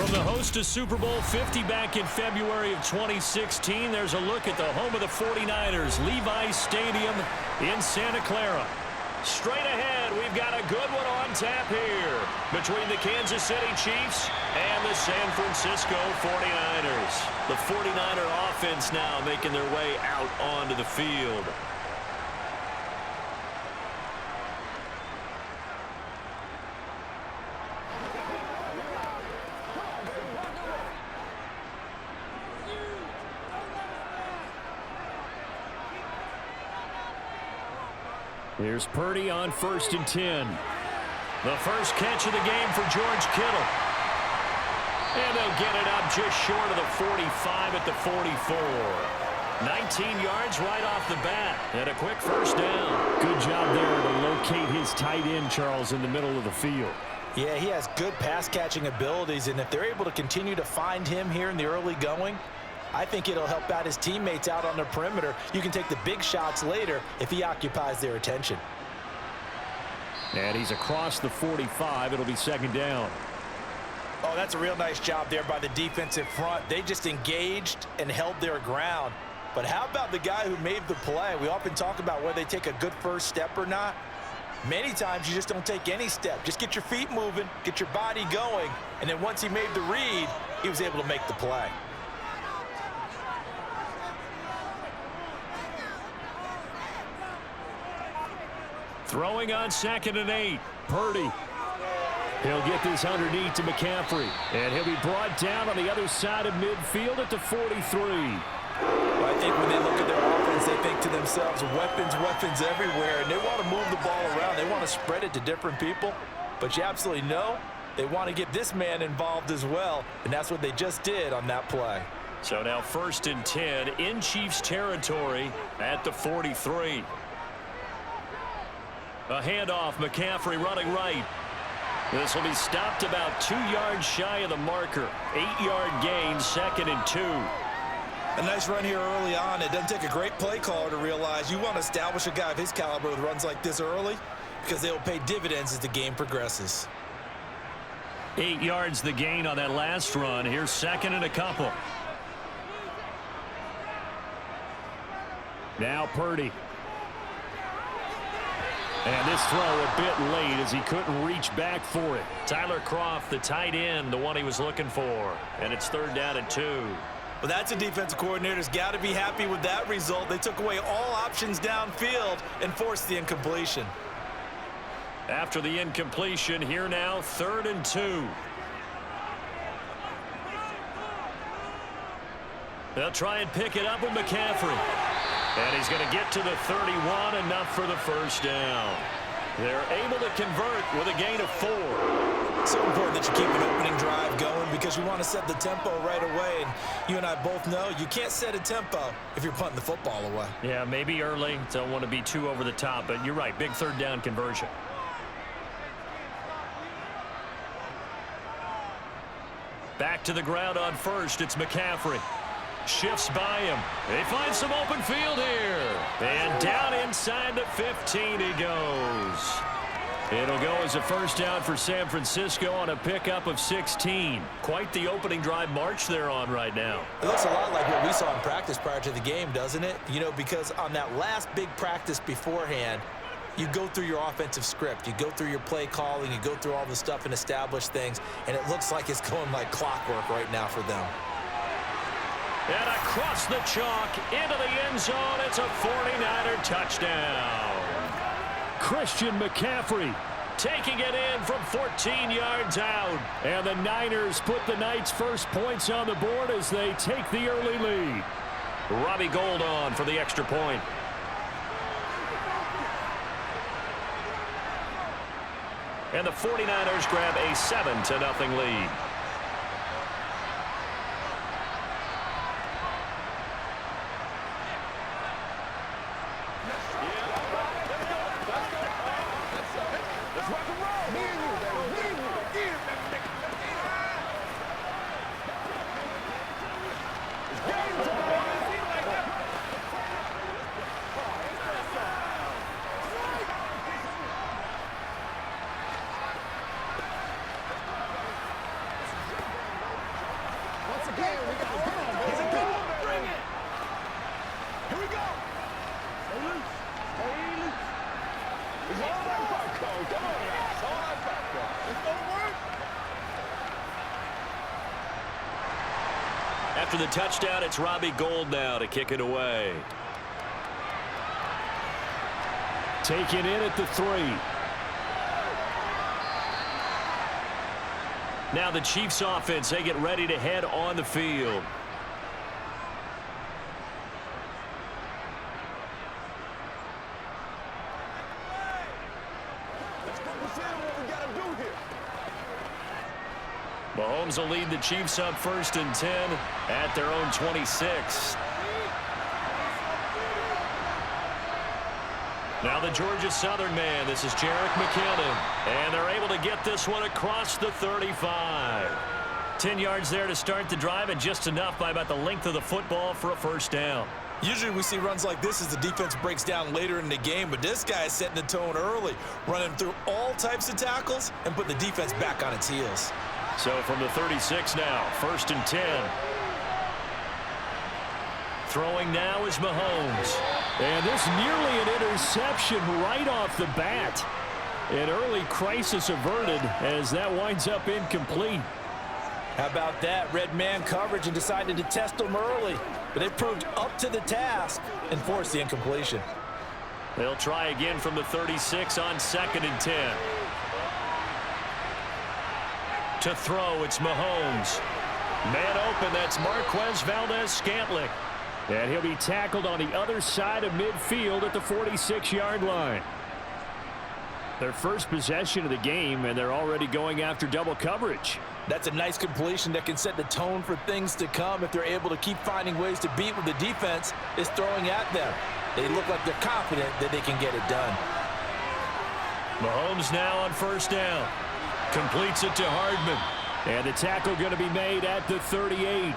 From the host to Super Bowl 50 back in February of 2016, there's a look at the home of the 49ers, Levi's Stadium in Santa Clara. Straight ahead, we've got a good one on tap here between the Kansas City Chiefs and the San Francisco 49ers. The 49er offense now making their way out onto the field. Here's Purdy on 1st and 10. The first catch of the game for George Kittle. And they'll get it up just short of the 45 at the 44. 19 yards right off the bat. And a quick first down. Good job there to locate his tight end, Charles, in the middle of the field. Yeah, he has good pass-catching abilities, and if they're able to continue to find him here in the early going, I think it'll help out his teammates out on the perimeter. You can take the big shots later if he occupies their attention. And he's across the 45. It'll be 2nd down. Oh, that's a real nice job there by the defensive front. They just engaged and held their ground. But how about the guy who made the play? We often talk about whether they take a good first step or not. Many times you just don't take any step. Just get your feet moving, get your body going, and then once he made the read, he was able to make the play. Throwing on 2nd and 8. Purdy. He'll get this underneath to McCaffrey. And he'll be brought down on the other side of midfield at the 43. Well, I think when they look at their offense, they think to themselves, weapons, weapons everywhere. And they want to move the ball around. They want to spread it to different people. But you absolutely know they want to get this man involved as well. And that's what they just did on that play. So now 1st and 10 in Chiefs territory at the 43. A handoff, McCaffrey running right. This will be stopped about 2 yards shy of the marker. 8-yard gain, 2nd and 2. A nice run here early on. It doesn't take a great play caller to realize you want to establish a guy of his caliber with runs like this early because they will pay dividends as the game progresses. 8 yards the gain on that last run. Here's 2nd and a couple. Now Purdy. And this throw a bit late as he couldn't reach back for it. Tyler Kroft, the tight end, the one he was looking for. And it's 3rd down and 2. Well, that's a defensive coordinator's got to be happy with that result. They took away all options downfield and forced the incompletion. After the incompletion, here now, 3rd and 2. They'll try and pick it up with McCaffrey. And he's going to get to the 31, enough for the first down. They're able to convert with a gain of 4. It's so important that you keep an opening drive going because you want to set the tempo right away. And you and I both know you can't set a tempo if you're punting the football away. Yeah, maybe early. Don't want to be too over the top, but you're right. Big 3rd down conversion. Back to the ground on 1st. It's McCaffrey. Shifts by him. They find some open field here. And down inside the 15 he goes. It'll go as a first down for San Francisco on a pickup of 16. Quite the opening drive march they're on right now. It looks a lot like what we saw in practice prior to the game, doesn't it? You know, because on that last big practice beforehand, you go through your offensive script. You go through your play calling. You go through all the stuff and establish things. And it looks like it's going like clockwork right now for them. And across the chalk into the end zone, it's a 49er touchdown. Christian McCaffrey taking it in from 14 yards out. And the Niners put the Knights' first points on the board as they take the early lead. Robbie Gould on for the extra point. And the 49ers grab a 7-0 lead. again. We got to He's a good one. Bring it. Here we go. Stay loose. Stay loose. It's all that popcorn. Come on, man. It's all that popcorn. It's going to work. After the touchdown, it's Robbie Gould now to kick it away. Taken in at the 3. Now the Chiefs offense, they get ready to head on the field. Let's focus in on what we got to do here. Mahomes will lead the Chiefs up 1st and 10 at their own 26. Now the Georgia Southern man. This is Jerick McKinnon. And they're able to get this one across the 35. 10 yards there to start the drive, and just enough by about the length of the football for a first down. Usually we see runs like this as the defense breaks down later in the game, but this guy is setting the tone early, running through all types of tackles and put the defense back on its heels. So from the 36 now, 1st and 10. Throwing now is Mahomes. And this nearly an interception right off the bat. An early crisis averted as that winds up incomplete. How about that? Red man coverage and decided to test them early, but they proved up to the task and forced the incompletion. They'll try again from the 36 on 2nd and 10. To throw, it's Mahomes. Man open, that's Marquez Valdez-Scantling. And he'll be tackled on the other side of midfield at the 46-yard line. Their first possession of the game, and they're already going after double coverage. That's a nice completion that can set the tone for things to come if they're able to keep finding ways to beat what the defense is throwing at them. They look like they're confident that they can get it done. Mahomes now on 1st down. Completes it to Hardman. And the tackle going to be made at the 38.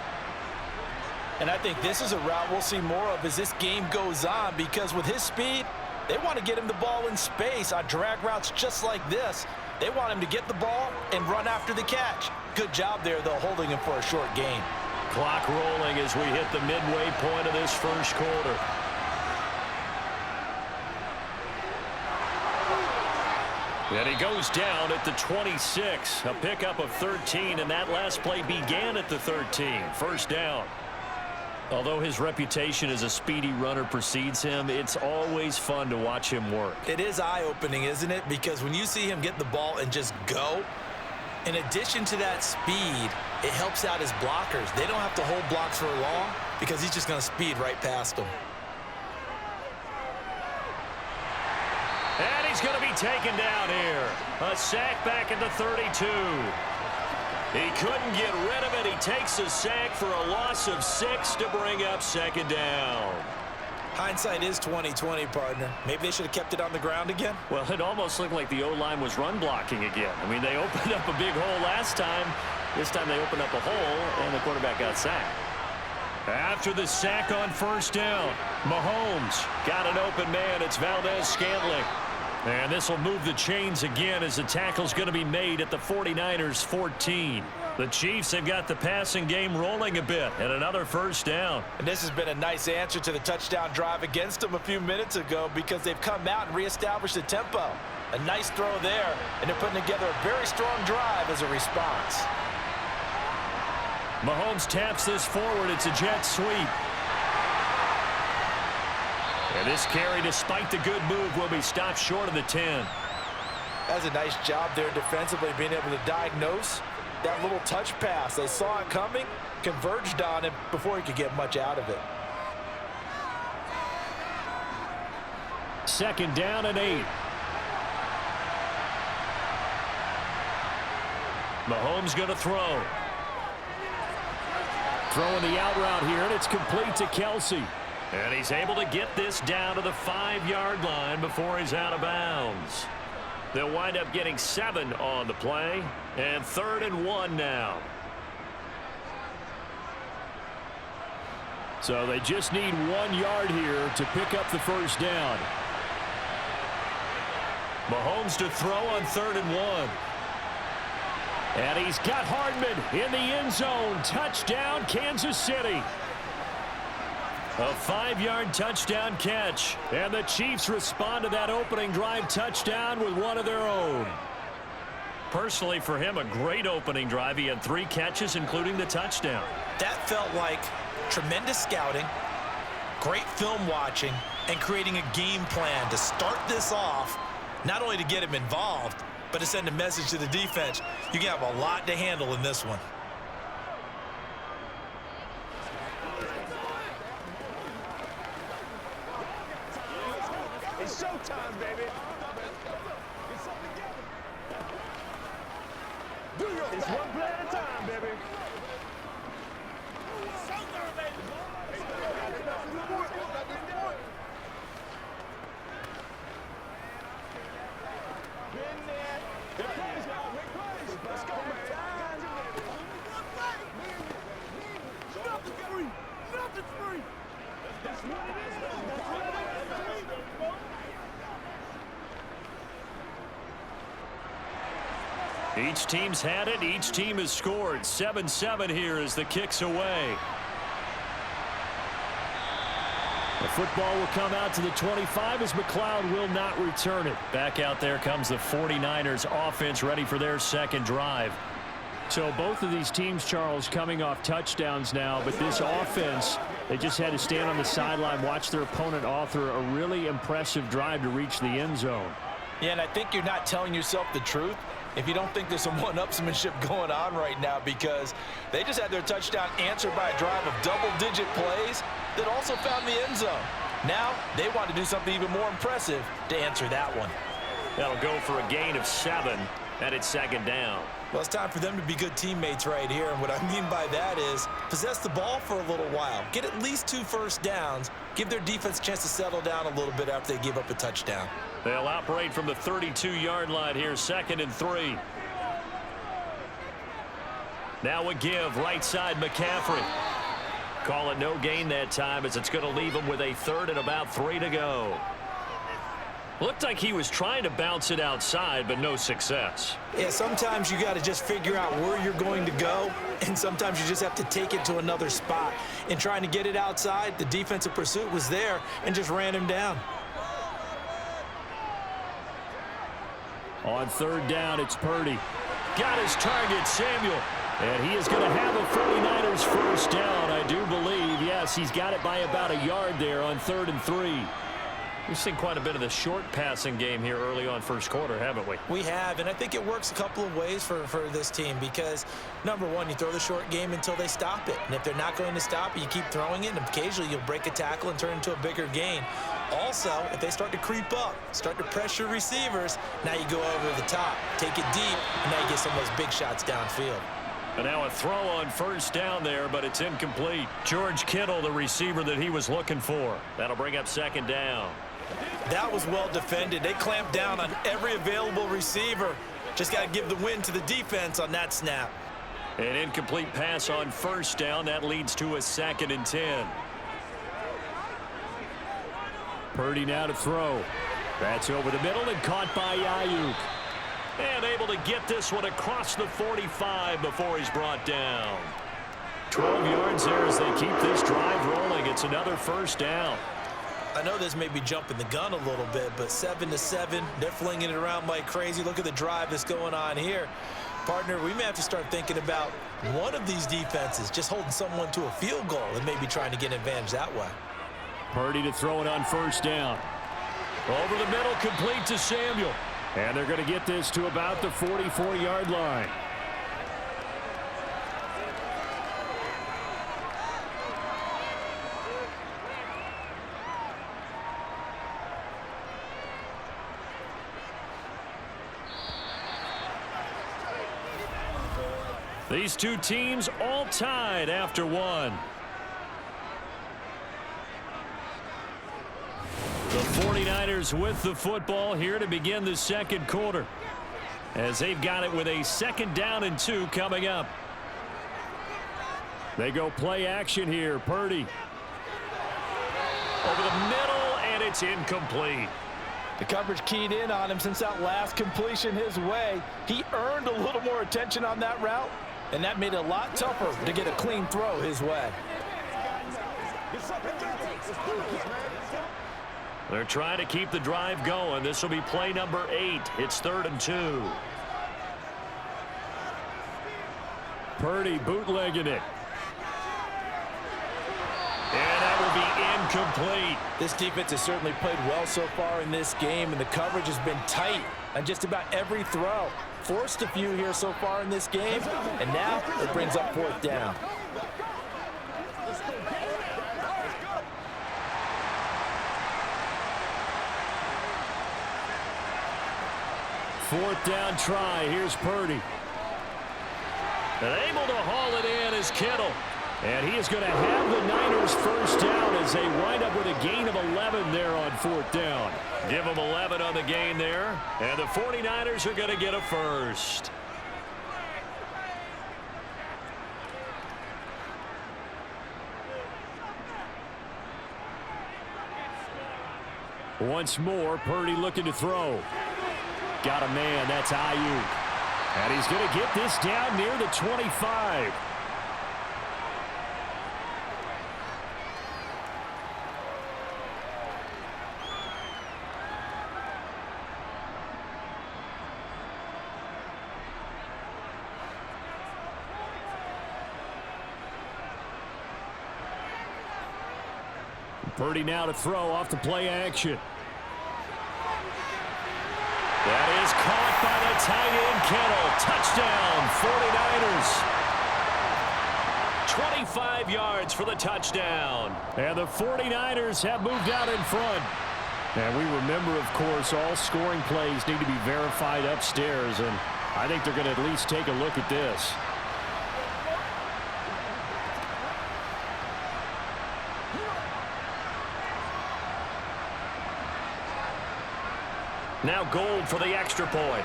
And I think this is a route we'll see more of as this game goes on, because with his speed, they want to get him the ball in space on drag routes just like this. They want him to get the ball and run after the catch. Good job there, though, holding him for a short gain. Clock rolling as we hit the midway point of this first quarter. And he goes down at the 26. A pickup of 13, and that last play began at the 13. First down. Although his reputation as a speedy runner precedes him, it's always fun to watch him work. It is eye-opening, isn't it? Because when you see him get the ball and just go, in addition to that speed, it helps out his blockers. They don't have to hold blocks for long because he's just going to speed right past them. And he's going to be taken down here. A sack back at the 32. He couldn't get rid of it. He takes a sack for a loss of 6 to bring up 2nd down. Hindsight is 20/20, partner. Maybe they should have kept it on the ground again. Well, it almost looked like the O-line was run blocking again. I mean, they opened up a big hole last time. This time they opened up a hole, and the quarterback got sacked. After the sack on 1st down, Mahomes got an open man. It's Valdez-Scantling. And this will move the chains again as the tackle's going to be made at the 49ers 14. The Chiefs have got the passing game rolling a bit, and another first down. And this has been a nice answer to the touchdown drive against them a few minutes ago, because they've come out and reestablished the tempo. A nice throw there, and they're putting together a very strong drive as a response. Mahomes taps this forward. It's a jet sweep. And this carry, despite the good move, will be stopped short of the 10. That's a nice job there defensively, being able to diagnose that little touch pass. They saw it coming, converged on it before he could get much out of it. 2nd down and 8. Mahomes going to throw. Throwing the out route here, and it's complete to Kelsey. And he's able to get this down to the 5-yard line before he's out of bounds. They'll wind up getting 7 on the play, and 3rd and 1 now. So they just need 1 yard here to pick up the first down. Mahomes to throw on 3rd and 1. And he's got Hardman in the end zone. Touchdown, Kansas City. A 5-yard touchdown catch. And the Chiefs respond to that opening drive touchdown with one of their own. Personally, for him, a great opening drive. He had 3 catches, including the touchdown. That felt like tremendous scouting, great film watching, and creating a game plan to start this off, not only to get him involved, but to send a message to the defense. You can have a lot to handle in this one. It's showtime, baby. Do your thing. It's one play at a time, baby. Been there. Big plays, y'all. Big plays. Let's go, man. Nothing's free. Nothing's free. That's what it is. That's what it is. Each team's had it. Each team has scored. 7-7 here as the kick's away. The football will come out to the 25 as McLeod will not return it. Back out there comes the 49ers offense ready for their second drive. So both of these teams, Charles, coming off touchdowns now, but this offense, they just had to stand on the sideline, watch their opponent author a really impressive drive to reach the end zone. Yeah, and I think you're not telling yourself the truth if you don't think there's some one-upsmanship going on right now, because they just had their touchdown answered by a drive of double-digit plays that also found the end zone. Now they want to do something even more impressive to answer that one. That'll go for a gain of 7, and it's second down. Well, it's time for them to be good teammates right here, and what I mean by that is possess the ball for a little while, get at least 2 first downs, give their defense a chance to settle down a little bit after they give up a touchdown. They'll operate from the 32-yard line here, 2nd and 3. Now a give, right side McCaffrey. Call it no gain that time as it's going to leave him with a 3rd and about 3 to go. Looked like he was trying to bounce it outside, but no success. Yeah, sometimes you got to just figure out where you're going to go, and sometimes you just have to take it to another spot. In trying to get it outside, the defensive pursuit was there and just ran him down. On 3rd down, it's Purdy. Got his target, Samuel. And he is going to have a 49ers first down, I do believe. Yes, he's got it by about a yard there on 3rd and 3. We've seen quite a bit of the short passing game here early on first quarter, haven't we? We have, and I think it works a couple of ways for this team because, number one, you throw the short game until they stop it. And if they're not going to stop it, you keep throwing it, and occasionally you'll break a tackle and turn it into a bigger gain. Also, if they start to creep up, start to pressure receivers, now you go over the top, take it deep, and now you get some of those big shots downfield. And now a throw on first down there, but it's incomplete. George Kittle, the receiver that he was looking for. That'll bring up 2nd down. That was well defended. They clamped down on every available receiver. Just got to give the win to the defense on that snap. An incomplete pass on first down. That leads to a 2nd and 10. Purdy now to throw. That's over the middle and caught by Ayuk. And able to get this one across the 45 before he's brought down. 12 yards there as they keep this drive rolling. It's another first down. I know this may be jumping the gun a little bit, but 7-7, they're flinging it around like crazy. Look at the drive that's going on here. Partner, we may have to start thinking about one of these defenses just holding someone to a field goal and maybe trying to get an advantage that way. Purdy to throw it on first down. Over the middle, complete to Samuel. And they're going to get this to about the 44-yard line. These two teams all tied after one. The 49ers with the football here to begin the second quarter, as they've got it with a 2nd down and 2 coming up. They go play action here. Purdy over the middle, and it's incomplete. The coverage keyed in on him since that last completion his way. He earned a little more attention on that route, and that made it a lot tougher to get a clean throw his way. They're trying to keep the drive going. This will be play number 8. It's 3rd and 2. Purdy bootlegging it. And that will be incomplete. This defense has certainly played well so far in this game, and the coverage has been tight on just about every throw. Forced a few here so far in this game, and now it brings up 4th down. Fourth down try. Here's Purdy. And able to haul it in is Kittle. And he is going to have the Niners first down as they wind up with a gain of 11 there on 4th down. Give them 11 on the gain there. And the 49ers are going to get a first. Once more, Purdy looking to throw. Got a man. That's Ayuk. And he's going to get this down near the 25. Purdy now to throw off the play action. That is caught by the tight end, Kittle. Touchdown, 49ers. 25 yards for the touchdown. And the 49ers have moved out in front. And we remember, of course, all scoring plays need to be verified upstairs. And I think they're going to at least take a look at this. Now Gold for the extra point.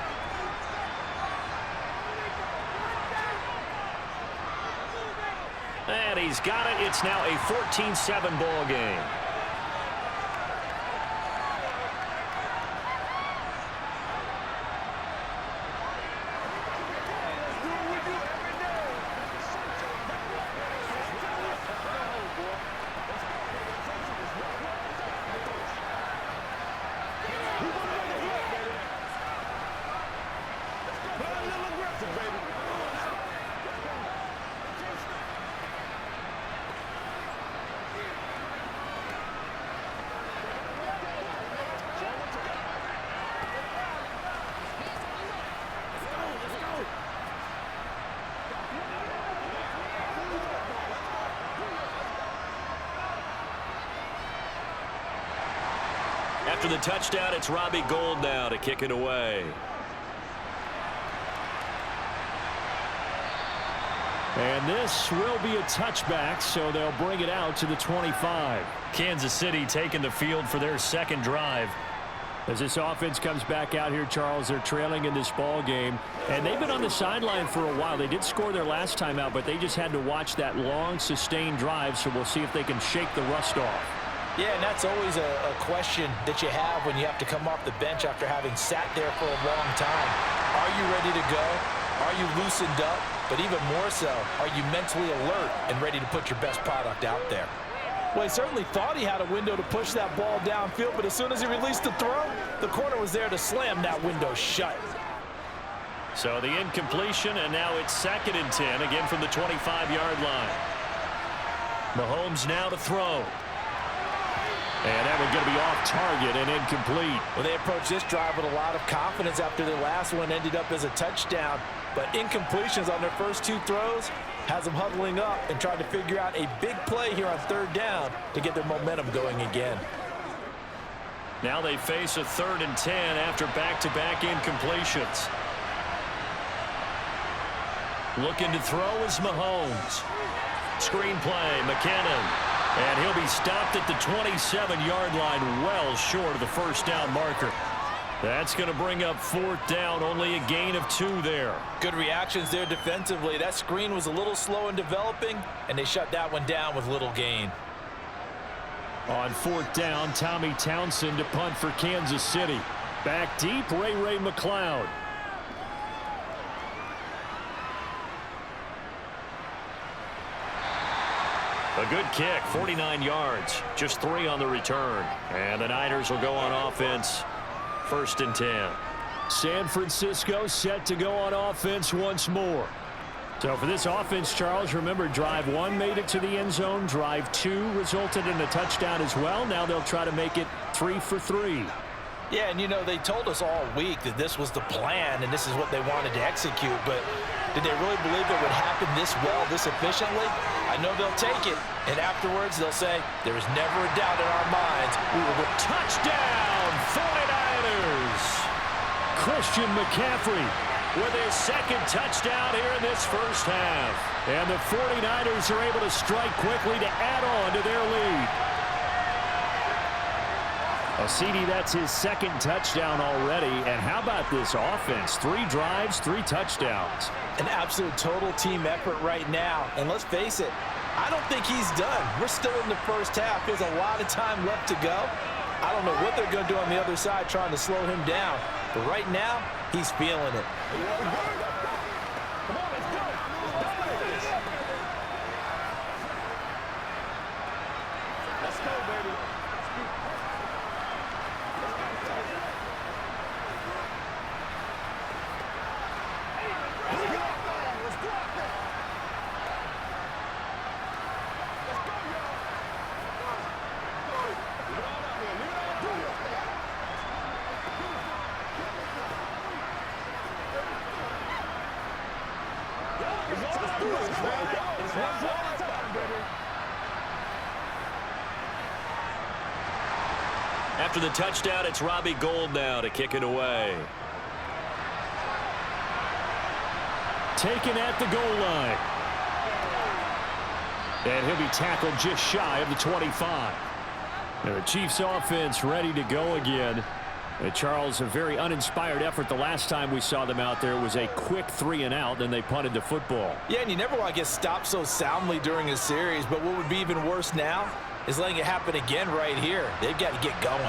And he's got it. It's now a 14-7 ball game. After the touchdown, it's Robbie Gould now to kick it away. And this will be a touchback, so they'll bring it out to the 25. Kansas City taking the field for their second drive. As this offense comes back out here, Charles, they're trailing in this ball game. And they've been on the sideline for a while. They did score their last time out, but they just had to watch that long, sustained drive, so we'll see if they can shake the rust off. Yeah, and that's always a question that you have when you have to come off the bench after having sat there for a long time. Are you ready to go? Are you loosened up? But even more so, are you mentally alert and ready to put your best product out there? Well, he certainly thought he had a window to push that ball downfield, but as soon as he released the throw, the corner was there to slam that window shut. So the incompletion, and now it's 2nd and 10, again from the 25-yard line. Mahomes now to throw. And that one's going to be off target and incomplete. Well, they approached this drive with a lot of confidence after their last one ended up as a touchdown. But incompletions on their first 2 throws has them huddling up and trying to figure out a big play here on 3rd down to get their momentum going again. Now they face a 3rd and 10 after back-to-back incompletions. Looking to throw is Mahomes. Screen play, McKinnon. And he'll be stopped at the 27-yard line, well short of the first down marker. That's going to bring up 4th down, only a gain of 2 there. Good reactions there defensively. That screen was a little slow in developing, and they shut that one down with little gain. On 4th down, Tommy Townsend to punt for Kansas City. Back deep, Ray McLeod. A good kick, 49 yards, just 3 on the return. And the Niners will go on offense, 1st and 10. San Francisco set to go on offense once more. So for this offense, Charles, remember, drive 1 made it to the end zone. Drive 2 resulted in a touchdown as well. Now they'll try to make it 3 for 3. Yeah, and, you know, they told us all week that this was the plan and this is what they wanted to execute. But did they really believe it would happen this well, this efficiently? I know they'll take it. And afterwards, they'll say, there was never a doubt in our minds. We were going touchdown, 49ers. Christian McCaffrey with his 2nd touchdown here in this first half. And the 49ers are able to strike quickly to add on to their lead. Well, CD, that's his 2nd touchdown already. And how about this offense? 3 drives, 3 touchdowns. An absolute total team effort right now. And let's face it, I don't think he's done. We're still in the first half. There's a lot of time left to go. I don't know what they're going to do on the other side trying to slow him down. But right now, he's feeling it. Let's go, baby. After the touchdown, it's Robbie Gould now to kick it away. Taken at the goal line. And he'll be tackled just shy of the 25. And the Chiefs offense ready to go again. Charles, a very uninspired effort the last time we saw them out there. It was a quick 3-and-out, then they punted the football. Yeah, and you never want to get stopped so soundly during a series, but what would be even worse now is letting it happen again right here. They've got to get going.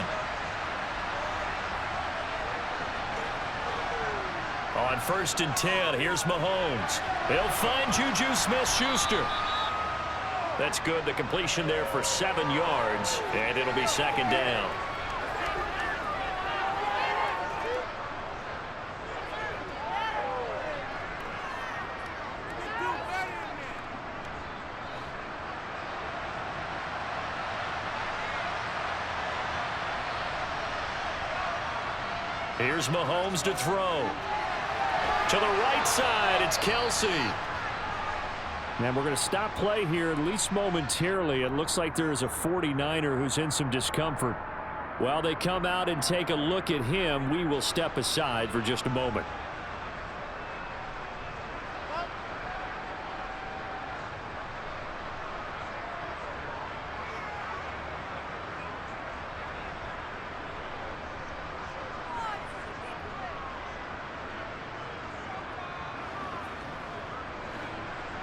On 1st and 10, here's Mahomes. He'll find Juju Smith-Schuster. That's good. The completion there for 7 yards, and it'll be 2nd down. Here's Mahomes to throw. To the right side, it's Kelsey. And we're going to stop play here, at least momentarily. It looks like there is a 49er who's in some discomfort. While they come out and take a look at him, we will step aside for just a moment.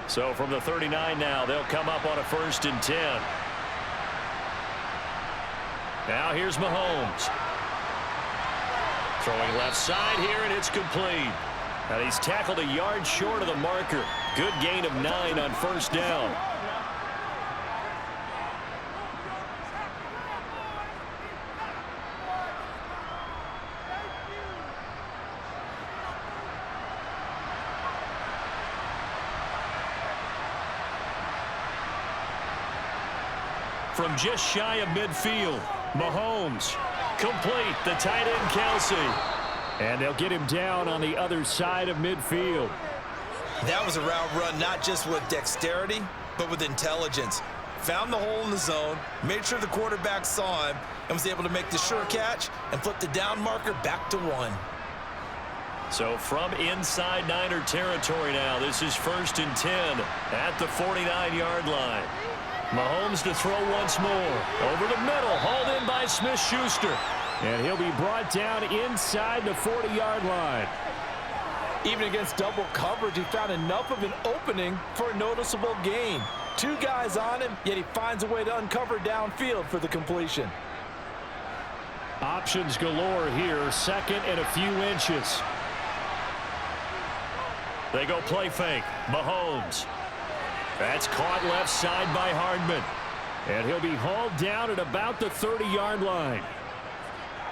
So from the 39 now, they'll come up on a 1st and 10. Now here's Mahomes. Throwing left side here, and it's complete. And he's tackled a yard short of the marker. Good gain of 9 on 1st down. From just shy of midfield, Mahomes complete, the tight end Kelsey. And they'll get him down on the other side of midfield. That was a route run not just with dexterity, but with intelligence. Found the hole in the zone, made sure the quarterback saw him, and was able to make the sure catch and flip the down marker back to 1. So from inside Niner territory now, this is 1st and 10 at the 49-yard line. Mahomes to throw once more. Over the middle, hauled in by Smith-Schuster. And he'll be brought down inside the 40-yard line. Even against double coverage, he found enough of an opening for a noticeable gain. Two guys on him, yet he finds a way to uncover downfield for the completion. Options galore here, second and a few inches. They go play fake. Mahomes. That's caught left side by Hardman. And he'll be hauled down at about the 30-yard line.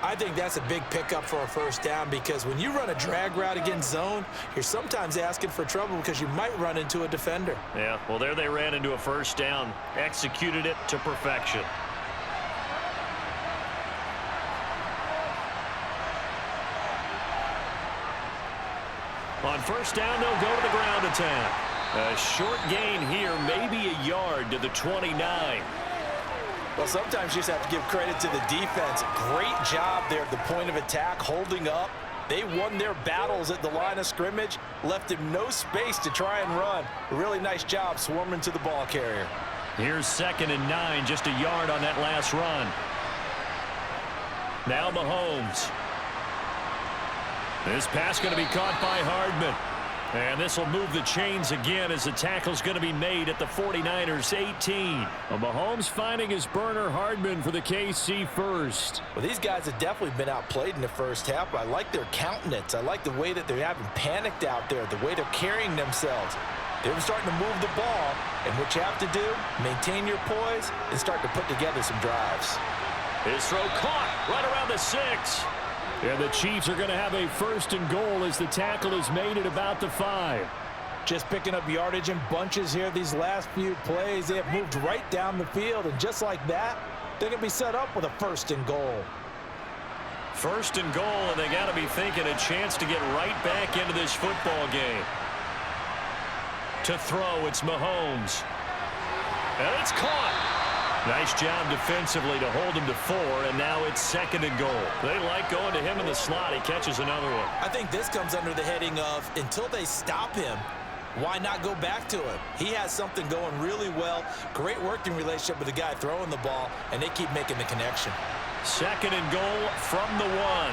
I think that's a big pickup for a first down because when you run a drag route against zone, you're sometimes asking for trouble because you might run into a defender. Yeah, well, there they ran into a first down. Executed it to perfection. On first down, they'll go to the ground attack. A short gain here, maybe a yard to the 29. Well, sometimes you just have to give credit to the defense. Great job there at the point of attack, holding up. They won their battles at the line of scrimmage, left him no space to try and run. A really nice job swarming to the ball carrier. Here's 2nd and 9, just a yard on that last run. Now Mahomes. This pass going to be caught by Hardman. And this will move the chains again as the tackle's going to be made at the 49ers 18. Well, Mahomes finding his burner Hardman for the KC first. Well, these guys have definitely been outplayed in the first half, but I like their countenance. I like the way that they're having panicked out there, the way they're carrying themselves. They're starting to move the ball, and what you have to do, maintain your poise and start to put together some drives. His throw caught right around the 6. And the Chiefs are going to have a 1st and goal as the tackle is made at about the 5. Just picking up yardage in bunches here these last few plays. They have moved right down the field, and just like that, they're going to be set up with a 1st and goal. 1st and goal, and they got to be thinking a chance to get right back into this football game. To throw, it's Mahomes. And it's caught. Nice job defensively to hold him to 4, and now it's 2nd and goal. They like going to him in the slot. He catches another one. I think this comes under the heading of until they stop him, why not go back to him? He has something going really well. Great working relationship with the guy throwing the ball, and they keep making the connection. 2nd and goal from the 1.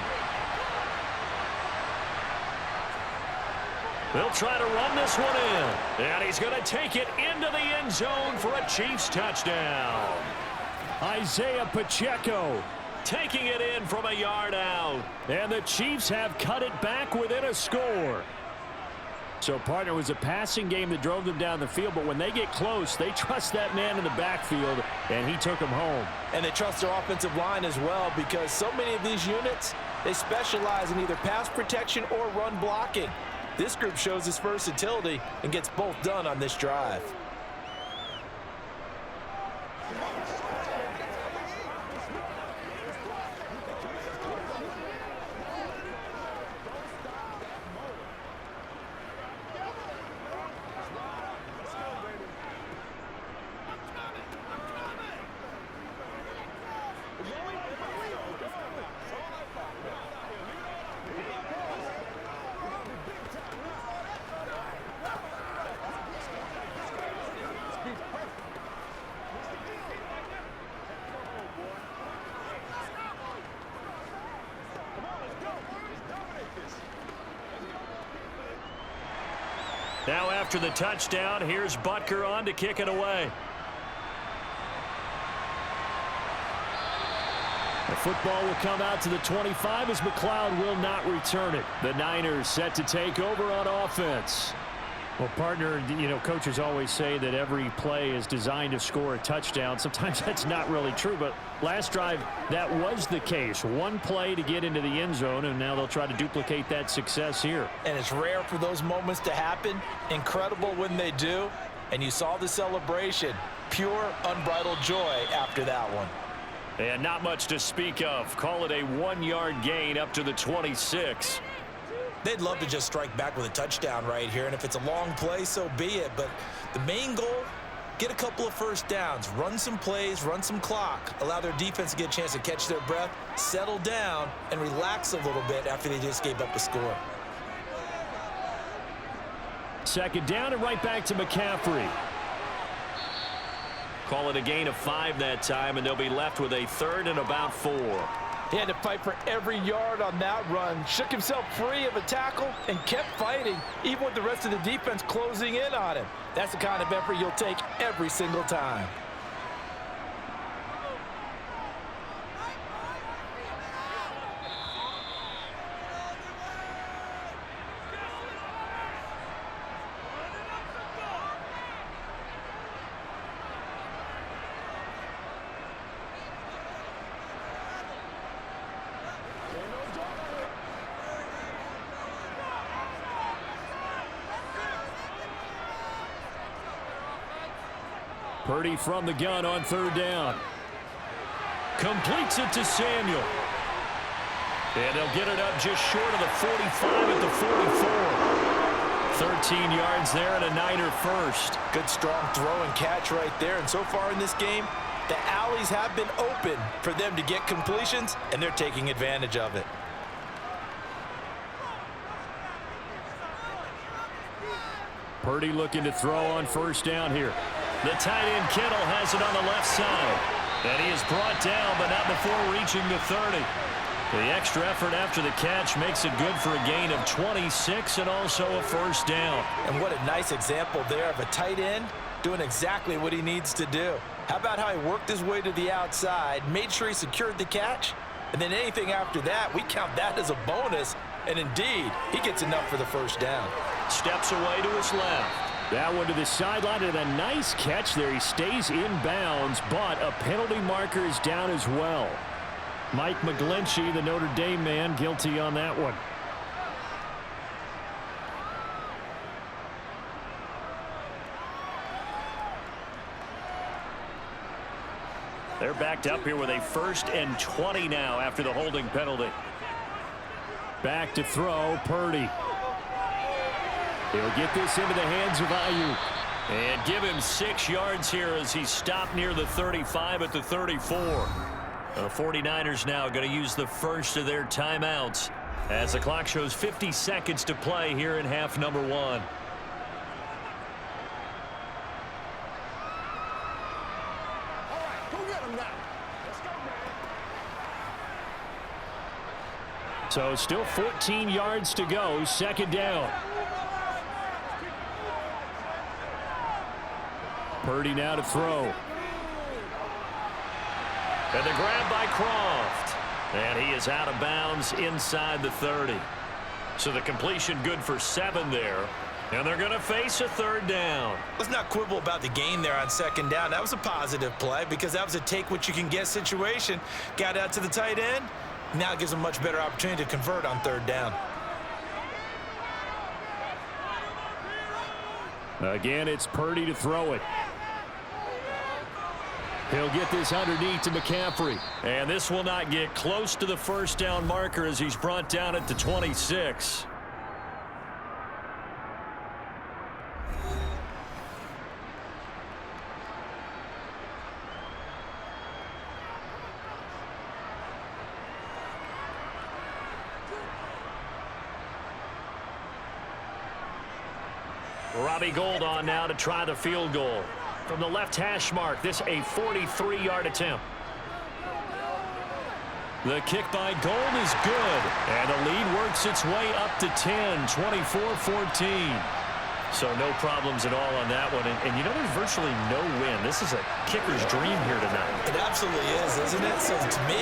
They'll try to run this one in. And he's going to take it into the end zone for a Chiefs touchdown. Isaiah Pacheco taking it in from a yard out. And the Chiefs have cut it back within a score. So, partner, it was a passing game that drove them down the field, but when they get close, they trust that man in the backfield, and he took them home. And they trust their offensive line as well because so many of these units, they specialize in either pass protection or run blocking. This group shows its versatility and gets both done on this drive. Now after the touchdown, here's Butker on to kick it away. The football will come out to the 25 as McLeod will not return it. The Niners set to take over on offense. Well, partner, you know, coaches always say that every play is designed to score a touchdown. Sometimes that's not really true, but last drive, that was the case. One play to get into the end zone, and now they'll try to duplicate that success here. And it's rare for those moments to happen. Incredible when they do. And you saw the celebration. Pure, unbridled joy after that one. And not much to speak of. Call it a 1-yard gain up to the 26. They'd love to just strike back with a touchdown right here, and if it's a long play, so be it. But the main goal, get a couple of first downs, run some plays, run some clock, allow their defense to get a chance to catch their breath, settle down, and relax a little bit after they just gave up a score. 2nd down and right back to McCaffrey. Call it a gain of 5 that time, and they'll be left with a 3rd and about 4. He had to fight for every yard on that run, shook himself free of a tackle, and kept fighting, even with the rest of the defense closing in on him. That's the kind of effort you'll take every single time. Purdy from the gun on third down. Completes it to Samuel. And they'll get it up just short of the 45 at the 44. 13 yards there and a Niner first. Good strong throw and catch right there. And so far in this game, the alleys have been open for them to get completions, and they're taking advantage of it. Purdy looking to throw on first down here. The tight end Kittle has it on the left side. And he is brought down, but not before reaching the 30. The extra effort after the catch makes it good for a gain of 26 and also a first down. And what a nice example there of a tight end doing exactly what he needs to do. How about how he worked his way to the outside, made sure he secured the catch, and then anything after that, we count that as a bonus. And indeed, he gets enough for the first down. Steps away to his left. That one to the sideline, and a nice catch there. He stays in bounds, but a penalty marker is down as well. Mike McGlinchey, the Notre Dame man, guilty on that one. They're backed up here with a 1st and 20 now after the holding penalty. Back to throw, Purdy. He'll get this into the hands of Ayuk. And give him 6 yards here as he stopped near the 35 at the 34. The 49ers now going to use the first of their timeouts as the clock shows 50 seconds to play here in half number 1. All right, go get him now. Let's go, man. So still 14 yards to go, second down. Purdy now to throw. And the grab by Croft. And he is out of bounds inside the 30. So the completion good for 7 there. And they're going to face a third down. Let's not quibble about the gain there on second down. That was a positive play because that was a take-what-you-can-get situation. Got out to the tight end. Now it gives them a much better opportunity to convert on third down. Again, it's Purdy to throw it. He'll get this underneath to McCaffrey. And this will not get close to the first down marker as he's brought down at the 26. Robbie Gould on now to try the field goal. From the left hash mark, this a 43-yard attempt. The kick by Gould is good. And the lead works its way up to 10, 24-14. So no problems at all on that one. And you know, there's virtually no win. This is a kicker's dream here tonight. It absolutely is, isn't it? So to me,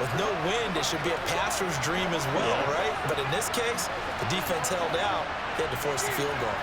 with no wind, it should be a passer's dream as well, right? But in this case, the defense held out. They had to force the field goal.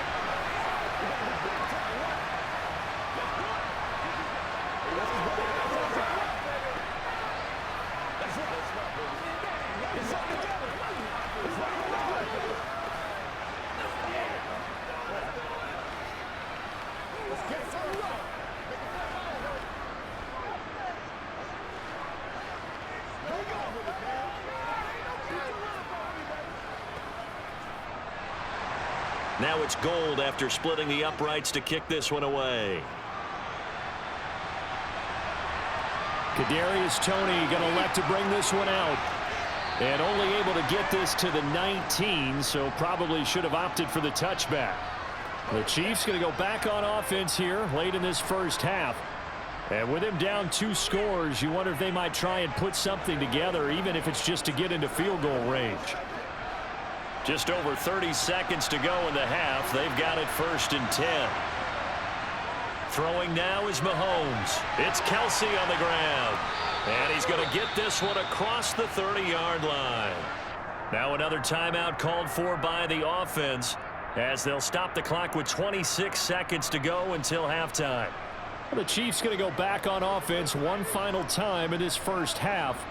Now it's Gould after splitting the uprights to kick this one away. Kadarius Toney going to elect to bring this one out. And only able to get this to the 19, so probably should have opted for the touchback. The Chiefs going to go back on offense here late in this first half. And with him down 2 scores, you wonder if they might try and put something together, even if it's just to get into field goal range. Just over 30 seconds to go in the half. They've got it 1st and 10. Throwing now is Mahomes. It's Kelsey on the ground. And he's going to get this one across the 30-yard line. Now another timeout called for by the offense as they'll stop the clock with 26 seconds to go until halftime. The Chiefs going to go back on offense one final time in this first half.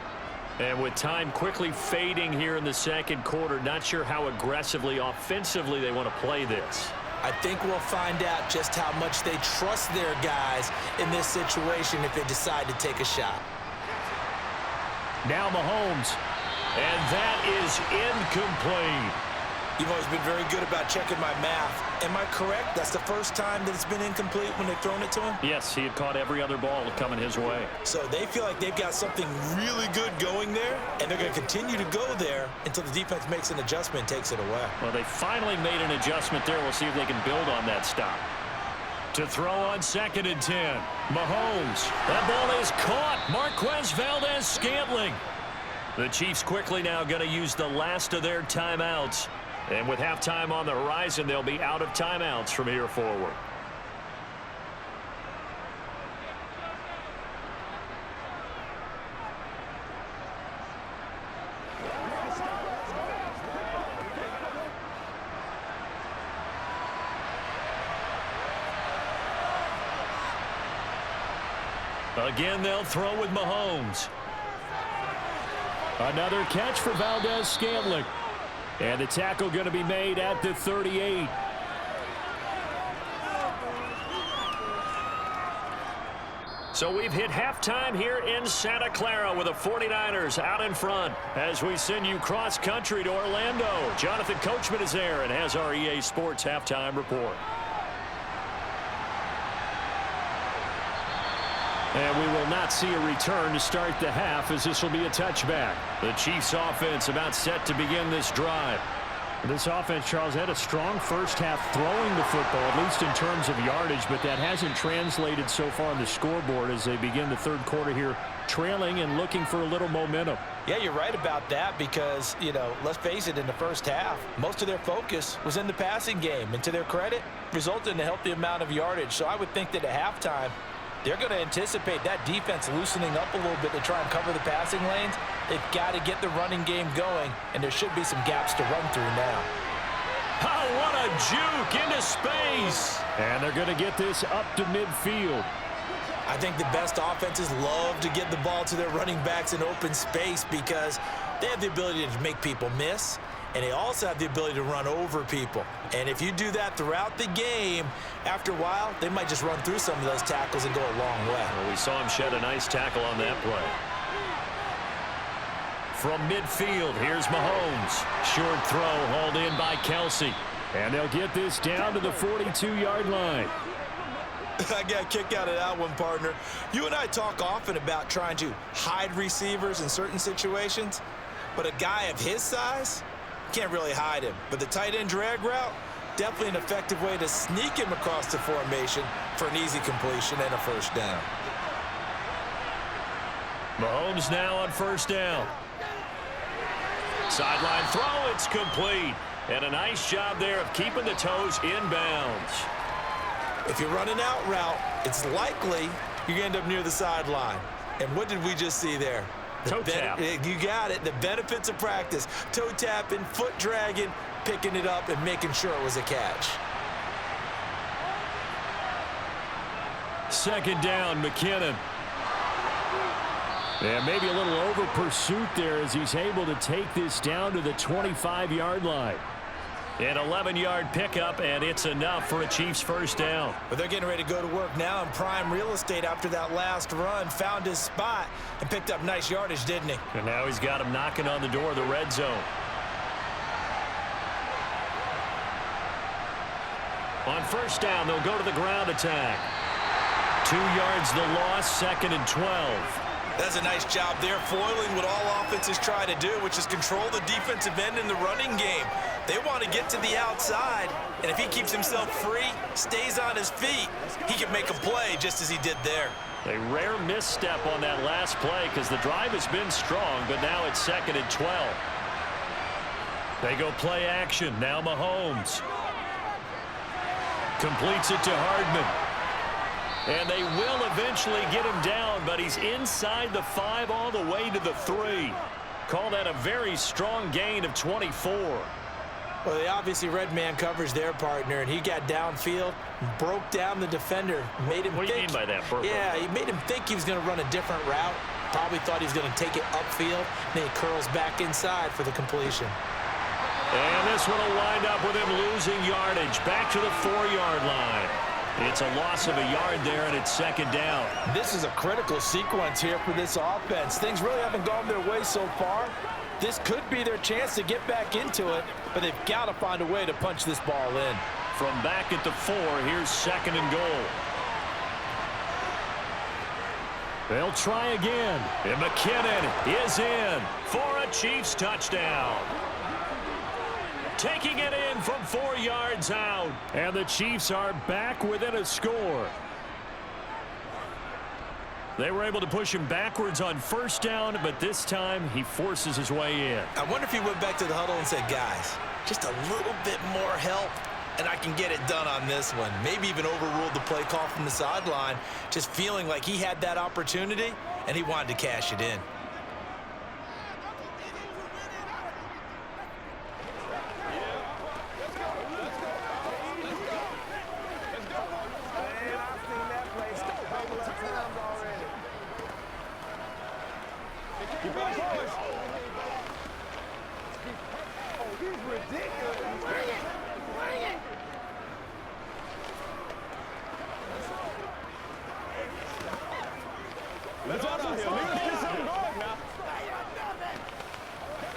And with time quickly fading here in the second quarter, not sure how aggressively, offensively they want to play this. I think we'll find out just how much they trust their guys in this situation if they decide to take a shot. Now Mahomes. And that is incomplete. You've always been very good about checking my math. Am I correct? That's the first time that it's been incomplete when they've thrown it to him? Yes, he had caught every other ball coming his way. So they feel like they've got something really good going there, and they're going to continue to go there until the defense makes an adjustment and takes it away. Well, they finally made an adjustment there. We'll see if they can build on that stop. To throw on 2nd and 10. Mahomes. That ball is caught. Marquez Valdez-Scantling. The Chiefs quickly now going to use the last of their timeouts. And with halftime on the horizon, they'll be out of timeouts from here forward. Again, they'll throw with Mahomes. Another catch for Valdez-Scantling. And the tackle going to be made at the 38. So we've hit halftime here in Santa Clara with the 49ers out in front as we send you cross-country to Orlando. Jonathan Coachman is there and has our EA Sports halftime report. And we will not see a return to start the half as this will be a touchback. The Chiefs offense about set to begin this drive. This offense, Charles, had a strong first half throwing the football, at least in terms of yardage, but that hasn't translated so far on the scoreboard as they begin the third quarter here, trailing and looking for a little momentum. Yeah, you're right about that because, you know, let's face it, in the first half, most of their focus was in the passing game. And to their credit, resulted in a healthy amount of yardage. So I would think that at halftime, they're going to anticipate that defense loosening up a little bit to try and cover the passing lanes. They've got to get the running game going, and there should be some gaps to run through now. Oh, what a juke into space. And they're going to get this up to midfield. I think the best offenses love to get the ball to their running backs in open space because they have the ability to make people miss, and they also have the ability to run over people. And if you do that throughout the game, after a while, they might just run through some of those tackles and go a long way. Well, we saw him shed a nice tackle on that play. From midfield, here's Mahomes. Short throw hauled in by Kelsey. And they'll get this down to the 42-yard line. I got a kick out of that one, partner. You and I talk often about trying to hide receivers in certain situations, but a guy of his size can't really hide him. But the tight end drag route, definitely an effective way to sneak him across the formation for an easy completion and a first down. Mahomes now on first down. Sideline throw, it's complete. And a nice job there of keeping the toes inbounds. If you run an out route, it's likely you're going to end up near the sideline. And what did we just see there? Toe tap. You got it. The benefits of practice. Toe tapping, foot dragging, picking it up, and making sure it was a catch. Second down, McKinnon. And maybe a little over pursuit there as he's able to take this down to the 25-yard line. An 11-yard pickup, and it's enough for a Chiefs first down. But they're getting ready to go to work now in prime real estate after that last run. Found his spot and picked up nice yardage, didn't he? And now he's got him knocking on the door of the red zone. On first down, they'll go to the ground attack. 2 yards the loss, 2nd and 12. That's a nice job there, foiling what all offenses try to do, which is control the defensive end in the running game. They want to get to the outside, and if he keeps himself free, stays on his feet, he can make a play just as he did there. A rare misstep on that last play because the drive has been strong, but now it's 2nd and 12. They go play action. Now Mahomes completes it to Hardman. And they will eventually get him down, but he's inside the 5 all the way to the 3. Call that a very strong gain of 24. Well, they obviously read man coverage their partner, and he got downfield, broke down the defender, made him think. What do you mean by that, Burko? Yeah, he made him think he was going to run a different route. Probably thought he was going to take it upfield, and then he curls back inside for the completion. And this one will wind up with him losing yardage back to the 4-yard line. It's a loss of a yard there, and it's 2nd down. This is a critical sequence here for this offense. Things really haven't gone their way so far. This could be their chance to get back into it, but they've got to find a way to punch this ball in. From back at the 4, here's 2nd and goal. They'll try again. And McKinnon is in for a Chiefs touchdown. Taking it in from 4 yards out. And the Chiefs are back within a score. They were able to push him backwards on 1st down, but this time he forces his way in. I wonder if he went back to the huddle and said, guys, just a little bit more help, and I can get it done on this one. Maybe even overruled the play call from the sideline, just feeling like he had that opportunity, and he wanted to cash it in. Let's out here. Let's get something going now.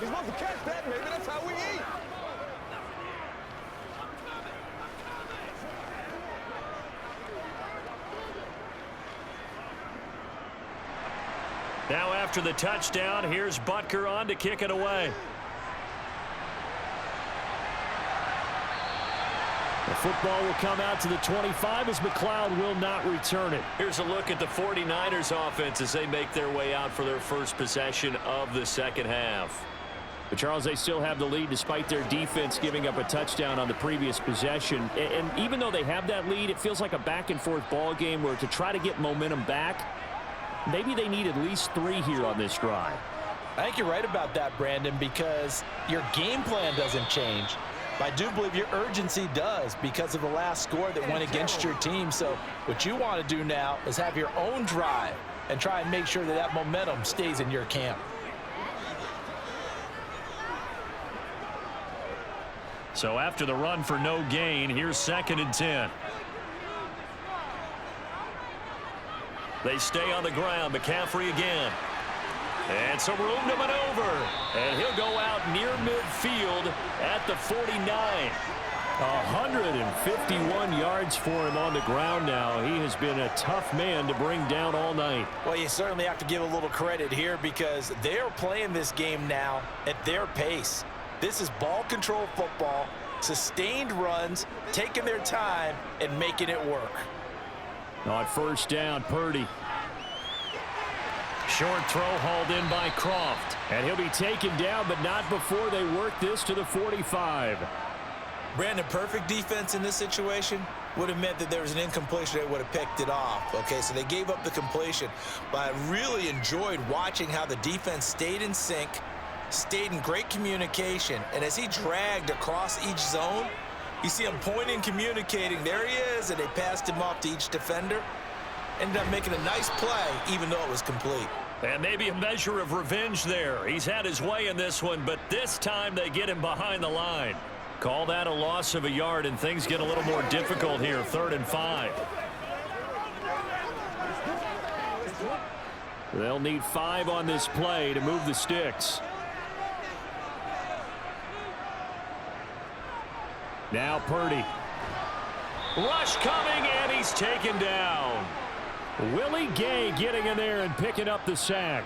You're supposed to catch that, baby. That's how we eat. Now after the touchdown, here's Butker on to kick it away. The football will come out to the 25 as McLeod will not return it. Here's a look at the 49ers offense as they make their way out for their first possession of the 2nd half. But Charles, they still have the lead despite their defense giving up a touchdown on the previous possession. And even though they have that lead, it feels like a back-and-forth ball game where to try to get momentum back, maybe they need at least 3 here on this drive. I think you're right about that, Brandon, because your game plan doesn't change. I do believe your urgency does because of the last score that went against your team. So what you want to do now is have your own drive and try and make sure that that momentum stays in your camp. So after the run for no gain, here's 2nd and 10. They stay on the ground. McCaffrey again. And some room to maneuver. And he'll go out near midfield at the 49. 151 yards for him on the ground now. He has been a tough man to bring down all night. Well, you certainly have to give a little credit here because they're playing this game now at their pace. This is ball control football, sustained runs, taking their time and making it work. On 1st down, Purdy. Short throw hauled in by Croft. And he'll be taken down, but not before they work this to the 45. Brandon, perfect defense in this situation would have meant that there was an incompletion that would have picked it off. Okay, so they gave up the completion. But I really enjoyed watching how the defense stayed in sync, stayed in great communication. And as he dragged across each zone, you see him pointing, communicating. There he is, and they passed him off to each defender. Ended up making a nice play, even though it was complete. And maybe a measure of revenge there. He's had his way in this one, but this time they get him behind the line. Call that a loss of a yard, and things get a little more difficult here. 3rd and 5. They'll need 5 on this play to move the sticks. Now Purdy. Rush coming, and he's taken down. Willie Gay getting in there and picking up the sack.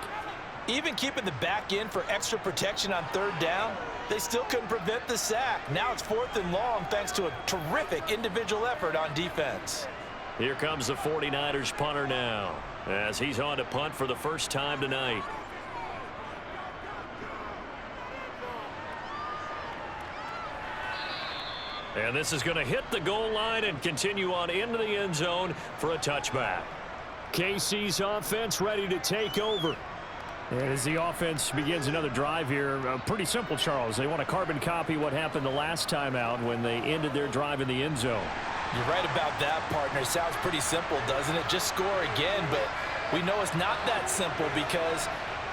Even keeping the back in for extra protection on third down, they still couldn't prevent the sack. Now it's 4th and long thanks to a terrific individual effort on defense. Here comes the 49ers punter now, as he's on to punt for the first time tonight. And this is going to hit the goal line and continue on into the end zone for a touchback. KC's offense ready to take over. And as the offense begins another drive here, pretty simple, Charles. They want to carbon copy what happened the last time out when they ended their drive in the end zone. You're right about that, partner. Sounds pretty simple, doesn't it? Just score again, but we know it's not that simple because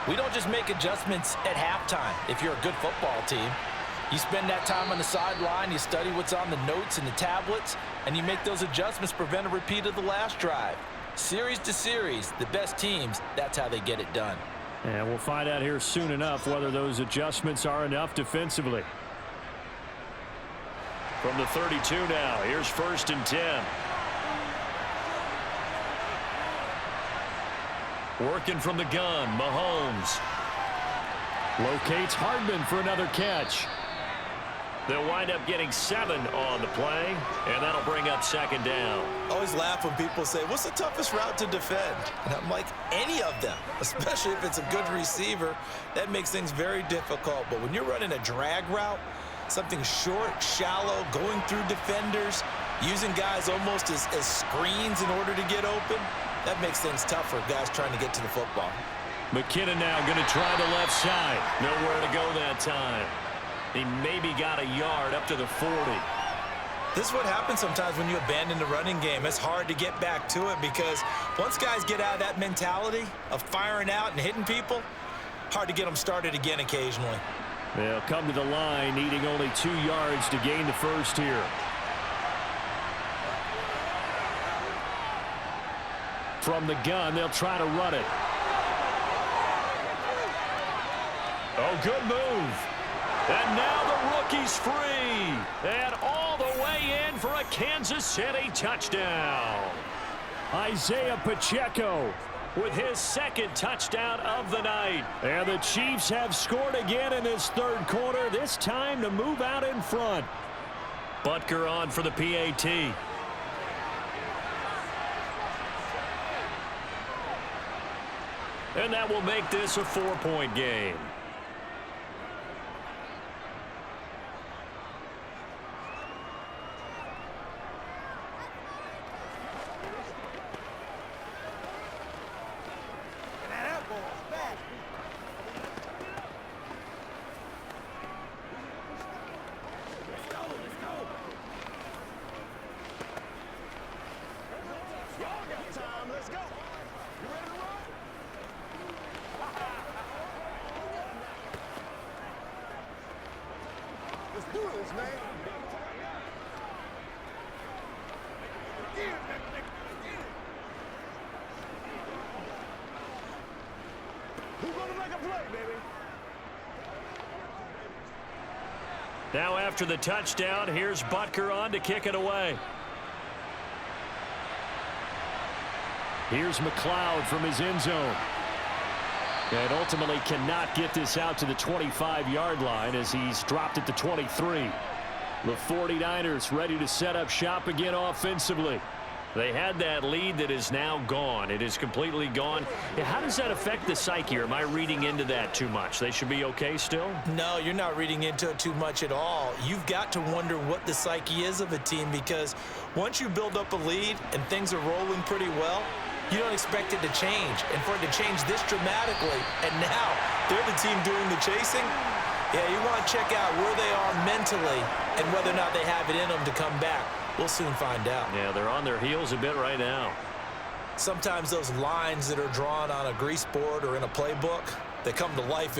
we don't just make adjustments at halftime if you're a good football team. You spend that time on the sideline, you study what's on the notes and the tablets, and you make those adjustments to prevent a repeat of the last drive. Series to series, the best teams, that's how they get it done. And we'll find out here soon enough whether those adjustments are enough defensively. From the 32 now, here's 1st and 10. Working from the gun, Mahomes. Locates Hardman for another catch. They'll wind up getting 7 on the play, and that'll bring up 2nd down. I always laugh when people say, what's the toughest route to defend? And I'm like, any of them, especially if it's a good receiver. That makes things very difficult. But when you're running a drag route, something short, shallow, going through defenders, using guys almost as screens in order to get open, that makes things tough for guys trying to get to the football. McKinnon now going to try the left side. Nowhere to go that time. He maybe got a yard up to the 40. This is what happens sometimes when you abandon the running game. It's hard to get back to it because once guys get out of that mentality of firing out and hitting people, hard to get them started again occasionally. They'll come to the line needing only 2 yards to gain the first here. From the gun, they'll try to run it. Oh, good move. And now the rookie's free. And all the way in for a Kansas City touchdown. Isaiah Pacheco with his 2nd touchdown of the night. And the Chiefs have scored again in this 3rd quarter, this time to move out in front. Butker on for the PAT. And that will make this a 4-point game. Now after the touchdown, here's Butker on to kick it away. Here's McLeod from his end zone. And ultimately cannot get this out to the 25-yard line as he's dropped at the 23. The 49ers ready to set up shop again offensively. They had that lead that is now gone. It is completely gone. How does that affect the psyche? Or am I reading into that too much? They should be okay still? No, you're not reading into it too much at all. You've got to wonder what the psyche is of a team because once you build up a lead and things are rolling pretty well, you don't expect it to change. And for it to change this dramatically, and now they're the team doing the chasing, yeah, you want to check out where they are mentally and whether or not they have it in them to come back. We'll soon find out. Yeah, they're on their heels a bit right now. Sometimes those lines that are drawn on a grease board or in a playbook, they come to life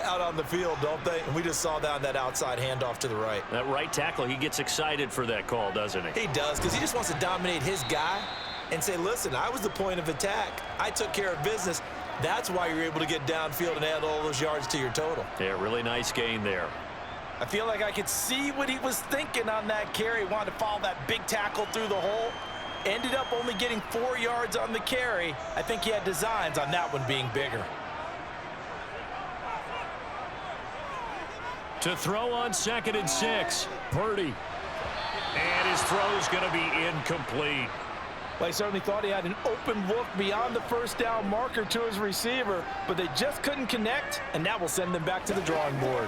out on the field, don't they? And we just saw that on that outside handoff to the right. That right tackle, he gets excited for that call, doesn't he? He does, because he just wants to dominate his guy and say, listen, I was the point of attack. I took care of business. That's why you're able to get downfield and add all those yards to your total. Yeah, really nice gain there. I feel like I could see what he was thinking on that carry. He wanted to follow that big tackle through the hole. Ended up only getting 4 yards on the carry. I think he had designs on that one being bigger. To throw on 2nd and 6. Purdy. And his throw's going to be incomplete. Well, he certainly thought he had an open look beyond the first down marker to his receiver, but they just couldn't connect, and that will send them back to the drawing board.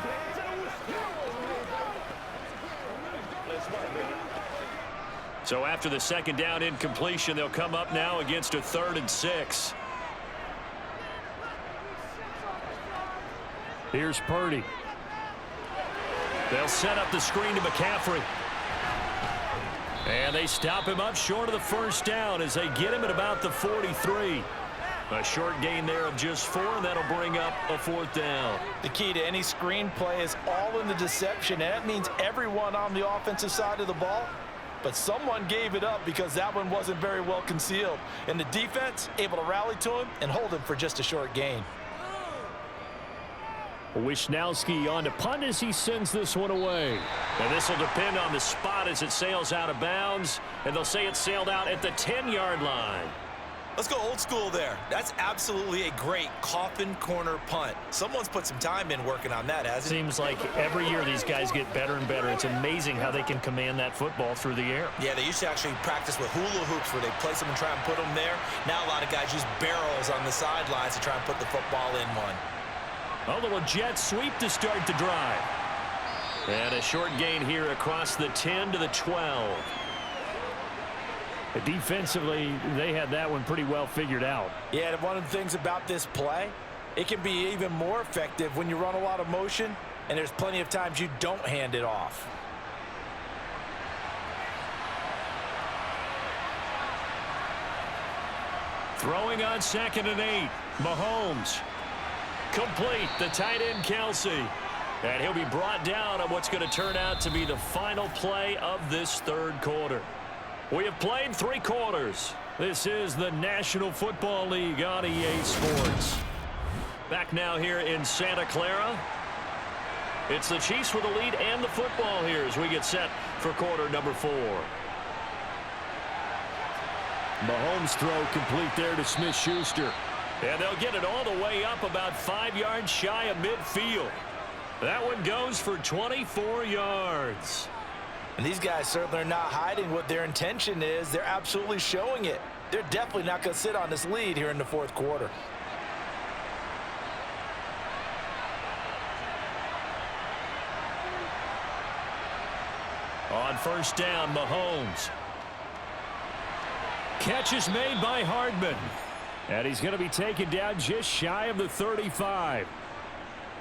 So after the 2nd down incompletion, they'll come up now against a 3rd and 6. Here's Purdy. They'll set up the screen to McCaffrey. And they stop him up short of the first down as they get him at about the 43. A short gain there of just 4, and that'll bring up a 4th down. The key to any screen play is all in the deception, and that means everyone on the offensive side of the ball. But someone gave it up because that one wasn't very well concealed. And the defense able to rally to him and hold him for just a short gain. Wisnowski on to punt as he sends this one away. And this will depend on the spot as it sails out of bounds. And they'll say it sailed out at the 10-yard line. Let's go old school there. That's absolutely a great coffin corner punt. Someone's put some time in working on that, hasn't it? Seems like every year these guys get better and better. It's amazing how they can command that football through the air. Yeah, they used to actually practice with hula hoops where they place them and try and put them there. Now a lot of guys use barrels on the sidelines to try and put the football in one. A little jet sweep to start the drive. And a short gain here across the 10 to the 12. Defensively, they had that one pretty well figured out. Yeah, and one of the things about this play, it can be even more effective when you run a lot of motion, and there's plenty of times you don't hand it off. Throwing on 2nd and 8. Mahomes. Complete. The tight end, Kelsey. And he'll be brought down on what's going to turn out to be the final play of this 3rd quarter. We have played 3 quarters. This is the National Football League on EA Sports. Back now here in Santa Clara. It's the Chiefs with the lead and the football here as we get set for quarter number 4. Mahomes throw complete there to Smith-Schuster. And they'll get it all the way up about 5 yards shy of midfield. That one goes for 24 yards. And these guys certainly are not hiding what their intention is. They're absolutely showing it. They're definitely not going to sit on this lead here in the 4th quarter. On 1st down, Mahomes. Catch is made by Hardman. And he's going to be taken down just shy of the 35.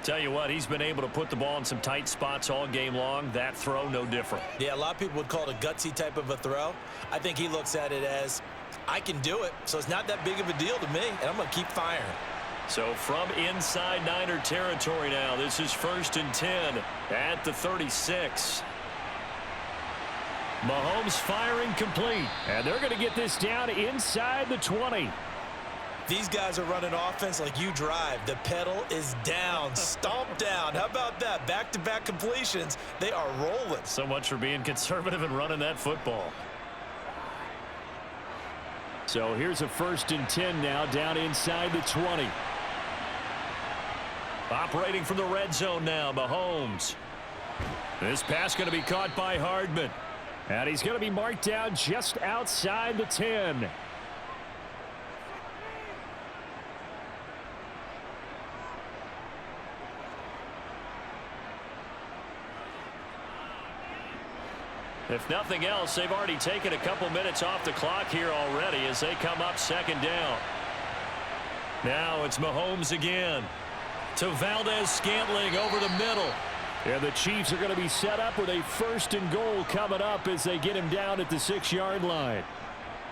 Tell you what, he's been able to put the ball in some tight spots all game long. That throw, no different. Yeah, a lot of people would call it a gutsy type of a throw. I think he looks at it as, I can do it, so it's not that big of a deal to me, and I'm going to keep firing. So from inside Niner territory now, this is 1st and 10 at the 36. Mahomes firing complete, and they're going to get this down inside the 20. These guys are running offense like you drive. The pedal is down, stomped down. How about that? Back-to-back completions. They are rolling. So much for being conservative and running that football. So here's a 1st and 10 now down inside the 20. Operating from the red zone now, Mahomes. This pass going to be caught by Hardman. And he's going to be marked down just outside the 10. If nothing else, they've already taken a couple minutes off the clock here already as they come up 2nd down. Now it's Mahomes again. To Valdez-Scantling over the middle. And the Chiefs are going to be set up with a 1st and goal coming up as they get him down at the 6-yard line.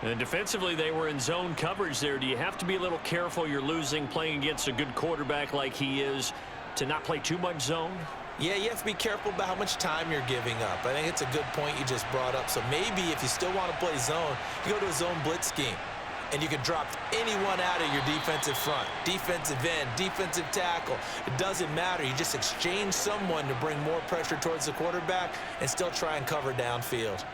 And defensively, they were in zone coverage there. Do you have to be a little careful? You're losing playing against a good quarterback like he is to not play too much zone? Yeah, you have to be careful about how much time you're giving up. I think it's a good point you just brought up. So maybe if you still want to play zone, you go to a zone blitz scheme. And you can drop anyone out of your defensive front. Defensive end, defensive tackle. It doesn't matter. You just exchange someone to bring more pressure towards the quarterback and still try and cover downfield.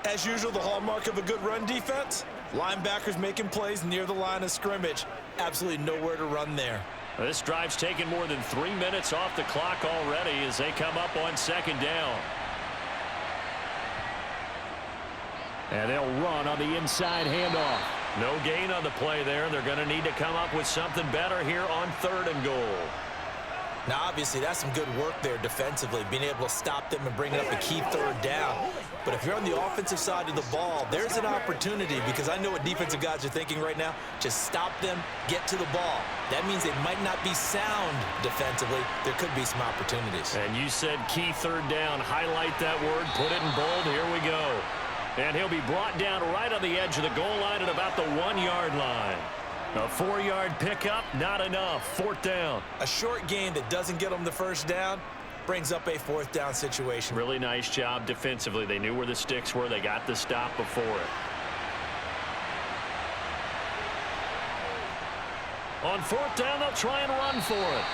As usual, the hallmark of a good run defense, linebackers making plays near the line of scrimmage. Absolutely nowhere to run there. This drive's taken more than 3 minutes off the clock already as they come up on second down. And they'll run on the inside handoff. No gain on the play there. They're going to need to come up with something better here on 3rd and goal. Now, obviously, that's some good work there defensively, being able to stop them and bring up a key 3rd down. But if you're on the offensive side of the ball, there's an opportunity, because I know what defensive guys are thinking right now. Just stop them, get to the ball. That means they might not be sound defensively. There could be some opportunities. And you said key 3rd down. Highlight that word. Put it in bold. Here we go. And he'll be brought down right on the edge of the goal line at about the 1-yard line. A 4-yard pickup, not enough. 4th down. A short gain that doesn't get them the 1st down brings up a 4th down situation. Really nice job defensively. They knew where the sticks were. They got the stop before it. On 4th down, they'll try and run for it.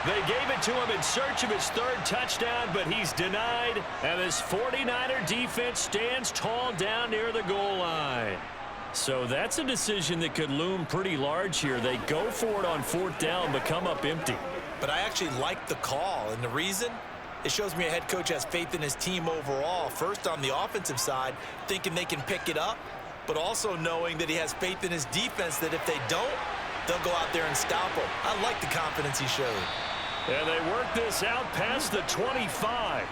They gave it to him in search of his 3rd touchdown, but he's denied. And this 49er defense stands tall down near the goal line. So that's a decision that could loom pretty large here. They go for it on 4th down, but come up empty. But I actually like the call, and the reason? It shows me a head coach has faith in his team overall. First, on the offensive side, thinking they can pick it up, but also knowing that he has faith in his defense that if they don't, they'll go out there and stop him. I like the confidence he showed. And they work this out past the 25.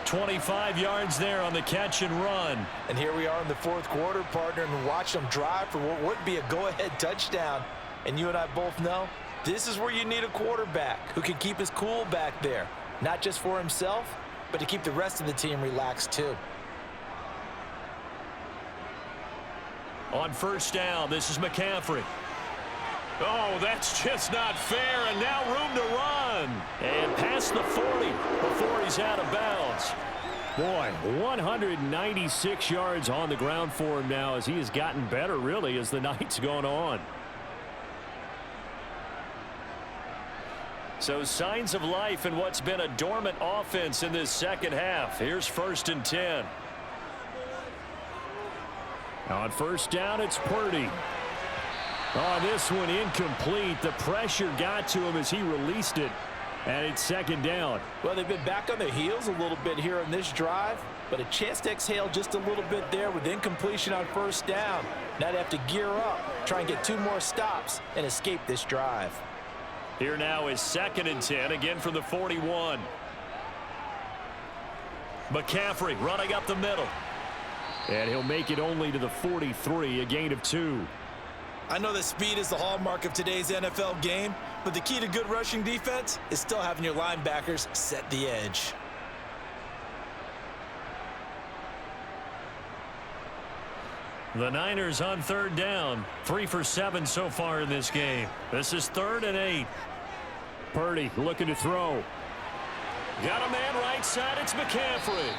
25 yards there on the catch and run. And here we are in the 4th quarter, partner, and watch them drive for what would be a go-ahead touchdown. And you and I both know this is where you need a quarterback who can keep his cool back there, not just for himself, but to keep the rest of the team relaxed too. On 1st down, this is McCaffrey. Oh, that's just not fair, and now room to run. And past the 40 before he's out of bounds. Boy, 196 yards on the ground for him now as he has gotten better, really, as the night's gone on. So signs of life in what's been a dormant offense in this 2nd half. Here's 1st and 10. On 1st down, it's Purdy. Oh, this one incomplete. The pressure got to him as he released it, and it's 2nd down. Well, they've been back on their heels a little bit here on this drive, but a chance to exhale just a little bit there with incompletion on 1st down. Now they have to gear up, try and get 2 more stops, and escape this drive. Here now is 2nd and 10, again from the 41. McCaffrey running up the middle. And he'll make it only to the 43, a gain of 2. I know that speed is the hallmark of today's NFL game, but the key to good rushing defense is still having your linebackers set the edge. The Niners on 3rd down. 3 for 7 so far in this game. This is 3rd and 8. Purdy looking to throw. Got a man right side. It's McCaffrey.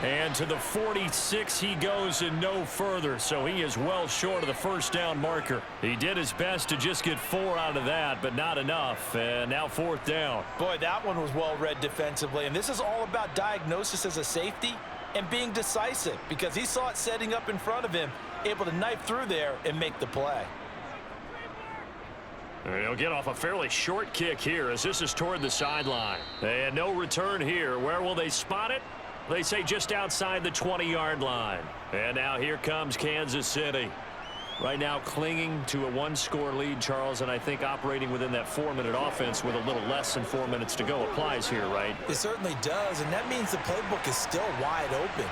And to the 46 he goes and no further, so he is well short of the 1st down marker. He did his best to just get 4 out of that, but not enough. And now 4th down. Boy, that one was well read defensively, and this is all about diagnosis as a safety and being decisive, because he saw it setting up in front of him, able to knife through there and make the play. And he'll get off a fairly short kick here as this is toward the sideline. And no return here. Where will they spot it? They say just outside the 20-yard line. And now here comes Kansas City. Right now clinging to a 1-score lead, Charles, and I think operating within that 4-minute offense with a little less than 4 minutes to go applies here, right? It certainly does, and that means the playbook is still wide open.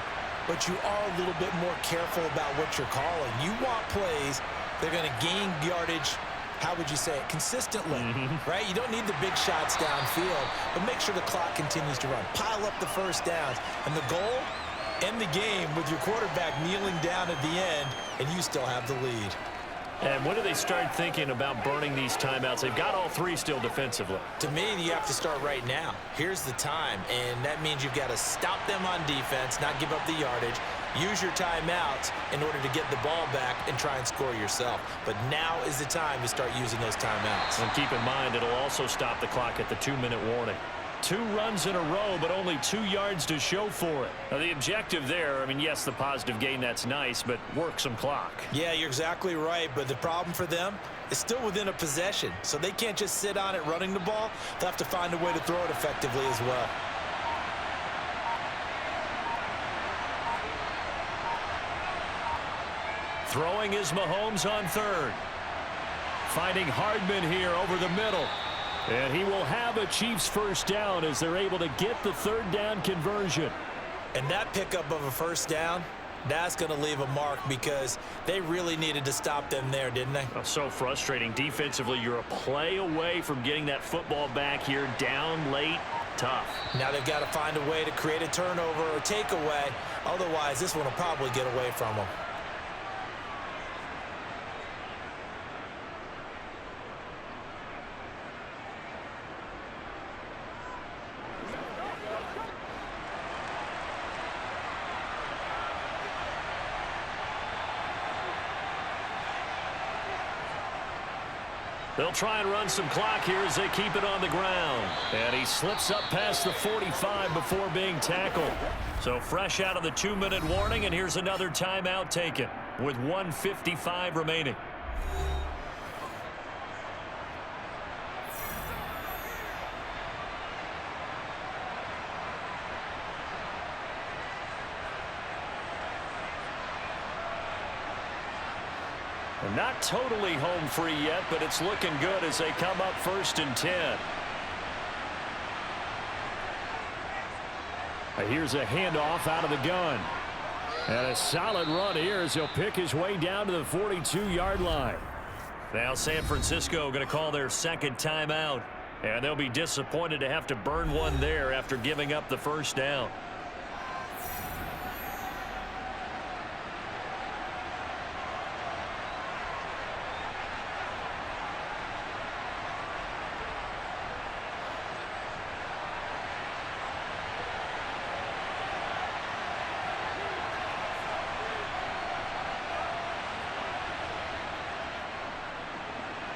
But you are a little bit more careful about what you're calling. You want plays that are going to gain yardage, how would you say it, consistently, right? You don't need the big shots downfield, but make sure the clock continues to run. Pile up the 1st downs, and the goal, end the game with your quarterback kneeling down at the end, and you still have the lead. And when do they start thinking about burning these timeouts? They've got all 3 still defensively. To me, you have to start right now. Here's the time, and that means you've got to stop them on defense, not give up the yardage, use your timeouts in order to get the ball back and try and score yourself. But now is the time to start using those timeouts. And keep in mind, it'll also stop the clock at the 2-minute warning. 2 runs in a row, but only 2 yards to show for it. Now, the objective there, I mean, yes, the positive gain, that's nice, but work some clock. Yeah, you're exactly right, but the problem for them is still within a possession, so they can't just sit on it running the ball. They'll have to find a way to throw it effectively as well. Throwing is Mahomes on third. Finding Hardman here over the middle. And he will have a Chiefs first down as they're able to get the third down conversion. And that pickup of a first down, that's going to leave a mark because they really needed to stop them there, didn't they? Oh, so frustrating. Defensively, you're a play away from getting that football back here. Down late, tough. Now they've got to find a way to create a turnover or takeaway. Otherwise, this one will probably get away from them. They'll try and run some clock here as they keep it on the ground. And he slips up past the 45 before being tackled. So fresh out of the 2-minute warning, and here's another timeout taken with 1:55 remaining. Not totally home free yet, but it's looking good as they come up 1st and 10. Here's a handoff out of the gun. And a solid run here as he'll pick his way down to the 42-yard line. Now San Francisco going to call their second timeout. And they'll be disappointed to have to burn one there after giving up the first down.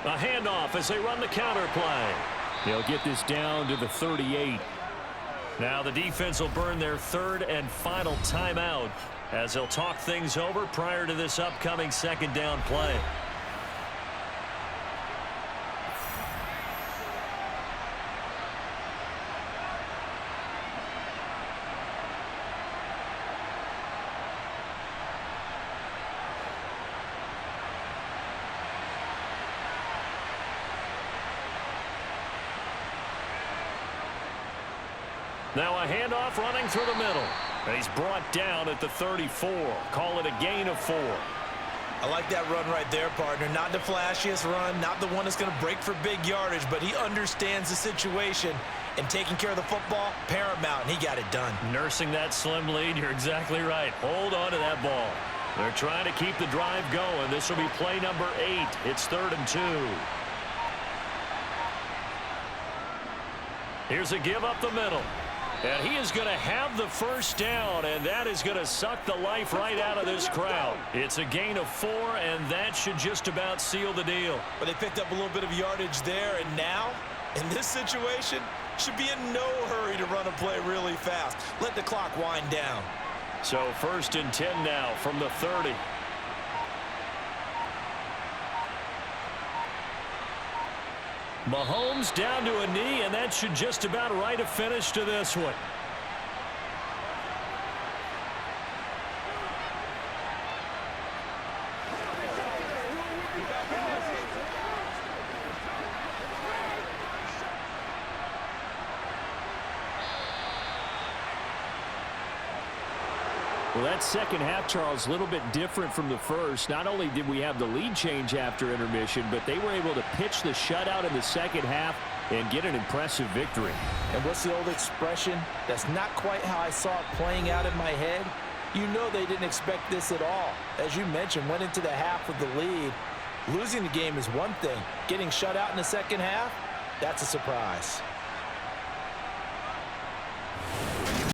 A handoff as they run the counter play. They'll get this down to the 38. Now the defense will burn their third and final timeout as they'll talk things over prior to this upcoming second down play. Now a handoff running through the middle. And he's brought down at the 34. Call it a gain of 4. I like that run right there, partner. Not the flashiest run, not the one that's going to break for big yardage, but he understands the situation, and taking care of the football, paramount, and he got it done. Nursing that slim lead, you're exactly right. Hold on to that ball. They're trying to keep the drive going. This will be play number 8. It's 3rd and 2. Here's a give up the middle. And he is going to have the first down, and that is going to suck the life right out of this crowd. It's a gain of 4, and that should just about seal the deal. But they picked up a little bit of yardage there, and now, in this situation, should be in no hurry to run a play really fast. Let the clock wind down. So 1st and 10 now from the 30. Mahomes down to a knee, and that should just about write a finish to this one. Well, that second half, Charles, a little bit different from the first. Not only did we have the lead change after intermission, but they were able to pitch the shutout in the second half and get an impressive victory. And what's the old expression? That's not quite how I saw it playing out in my head. You know they didn't expect this at all. As you mentioned, went into the half with the lead. Losing the game is one thing. Getting shut out in the second half, that's a surprise.